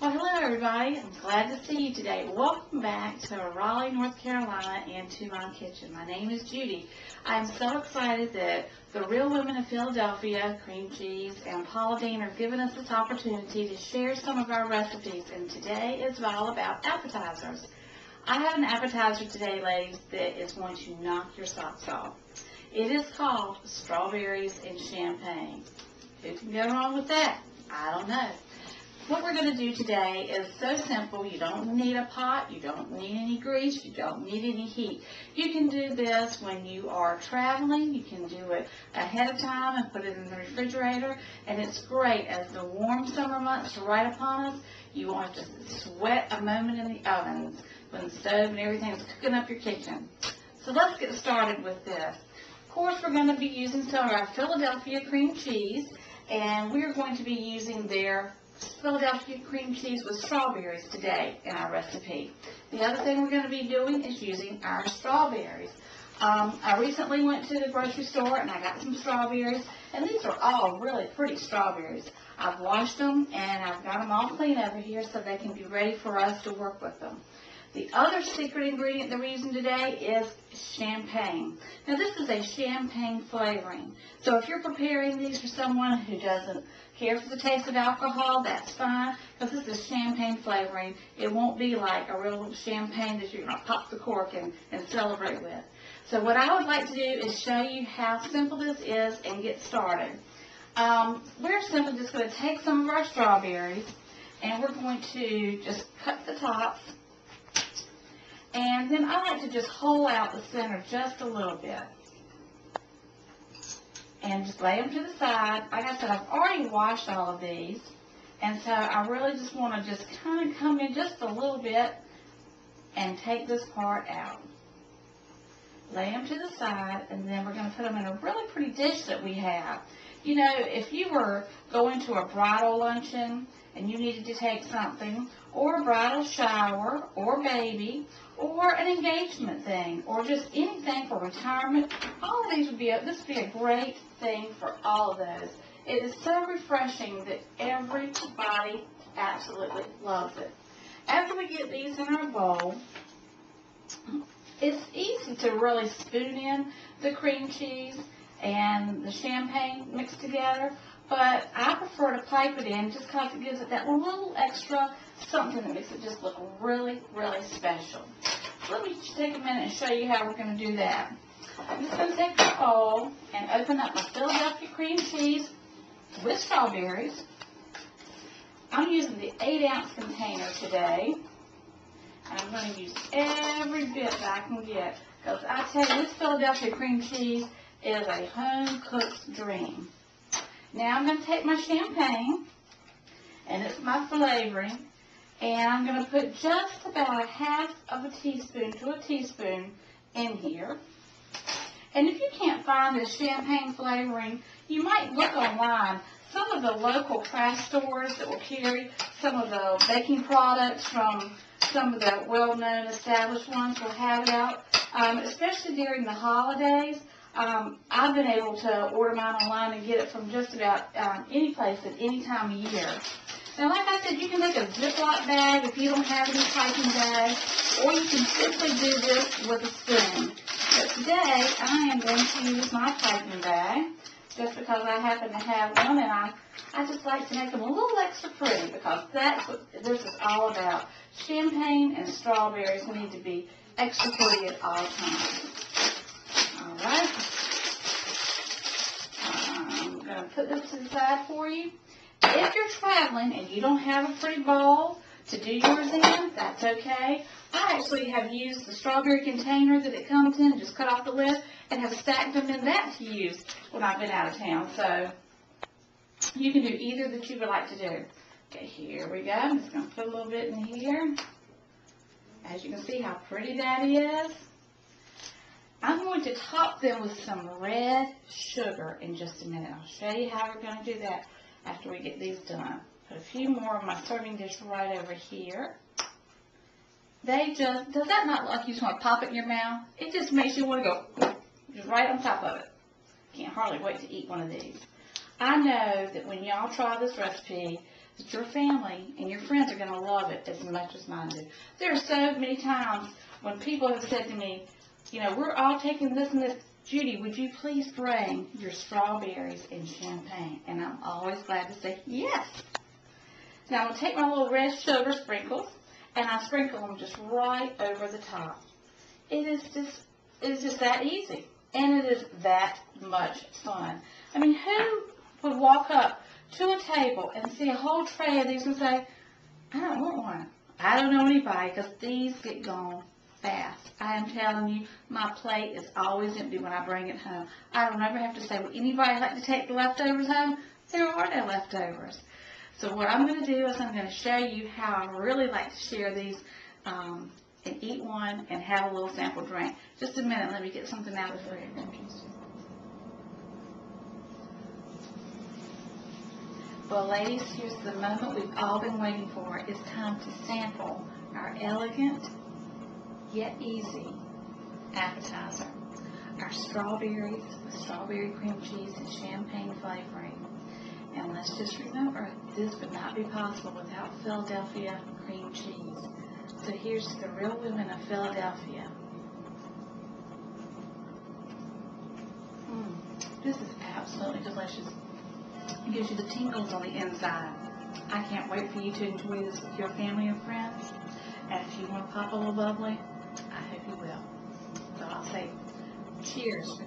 Well, hello everybody. I'm glad to see you today. Welcome back to Raleigh, North Carolina and to my kitchen. My name is Judy. I'm so excited that the Real Women of Philadelphia, Cream Cheese, and Paula Dean are giving us this opportunity to share some of our recipes. And today is all about appetizers. I have an appetizer today, ladies, that is going to knock your socks off. It is called strawberries and champagne. Who can go wrong with that? I don't know. What we're going to do today is so simple. You don't need a pot. You don't need any grease. You don't need any heat. You can do this when you are traveling. You can do it ahead of time and put it in the refrigerator. And it's great as the warm summer months are right upon us. You won't have to sweat a moment in the ovens when the stove and everything is cooking up your kitchen. So let's get started with this. Of course, we're going to be using some of our Philadelphia cream cheese. And we're going to be using their Philadelphia cream cheese with strawberries today in our recipe. The other thing we're going to be doing is using our strawberries. I recently went to the grocery store and I got some strawberries, and these are all really pretty strawberries. I've washed them and I've got them all clean over here so they can be ready for us to work with them. The other secret ingredient that we're using today is champagne. Now this is a champagne flavoring. So if you're preparing these for someone who doesn't care for the taste of alcohol, that's fine, because this is champagne flavoring. It won't be like a real champagne that you're going to pop the cork and celebrate with. So what I would like to do is show you how simple this is and get started. We're simply just going to take some of our strawberries and we're going to just cut the tops. And then I like to just hole out the center just a little bit. And just lay them to the side. Like I said, I've already washed all of these. And so I really just want to just kind of come in just a little bit and take this part out. Lay them to the side, and then we're going to put them in a really pretty dish that we have. You know, if you were going to a bridal luncheon and you needed to take something, or a bridal shower, or baby, or an engagement thing, or just anything for retirement, all of these would be this would be a great thing for all of those. It is so refreshing that everybody absolutely loves it. After we get these in our bowl, it's easy to really spoon in the cream cheese and the champagne mixed together, but I prefer to pipe it in just because it gives it that little extra something that makes it just look really, really special. So let me take a minute and show you how we're going to do that. I'm just going to take the bowl and open up my Philadelphia cream cheese with strawberries. I'm using the 8-ounce container today. And I'm going to use every bit that I can get, because I tell you, this Philadelphia cream cheese is a home-cook's dream. Now I'm going to take my champagne, and it's my flavoring, and I'm going to put just about a half of a teaspoon to a teaspoon in here. And if you can't find this champagne flavoring, you might look online. Some of the local craft stores that will carry some of the baking products from some of the well-known established ones will have it out, especially during the holidays. I've been able to order mine online and get it from just about any place at any time of year. Now, like I said, you can make a Ziploc bag if you don't have any piping bag, or you can simply do this with a spoon. But today, I am going to use my piping bag, just because I happen to have one, and I just like to make them a little extra pretty, because that's what this is all about. Champagne and strawberries need to be extra pretty at all times. All right. I'm going to put this to the side for you. If you're traveling and you don't have a pretty bowl to do yours in, that's okay. I actually have used the strawberry container that it comes in, just cut off the lid, and have stacked them in that to use when I've been out of town. So you can do either that you would like to do. Okay, here we go. I'm just going to put a little bit in here. As you can see how pretty that is. I'm going to top them with some red sugar in just a minute. I'll show you how we're going to do that after we get these done. Put a few more of my serving dish right over here. Does that not look like you just want to pop it in your mouth? It just makes you want to go just right on top of it. Can't hardly wait to eat one of these. I know that when y'all try this recipe, that your family and your friends are going to love it as much as mine do. There are so many times when people have said to me, you know, we're all taking this and this. Judy, would you please bring your strawberries and champagne? And I'm always glad to say yes. Now, I'm going to take my little red sugar sprinkles, and I sprinkle them just right over the top. It is just that easy, and it is that much fun. I mean, who would walk up to a table and see a whole tray of these and say, I don't want one? I don't know anybody, because these get gone fast. I am telling you, my plate is always empty when I bring it home. I don't ever have to say, would anybody like to take the leftovers home? There are no leftovers. So what I'm going to do is I'm going to show you how I really like to share these and eat one and have a little sample drink. Just a minute, let me get something out of the fridge. Well, ladies, here's the moment we've all been waiting for. It's time to sample our elegant yet easy appetizer. Our strawberries with strawberry cream cheese and champagne flavoring. And let's just remember, this would not be possible without Philadelphia cream cheese. So here's the Real Women of Philadelphia. This is absolutely delicious. It gives you the tingles on the inside. I can't wait for you to enjoy this with your family and friends. And if you want to pop a little bubbly, I hope you will. So I'll say cheers for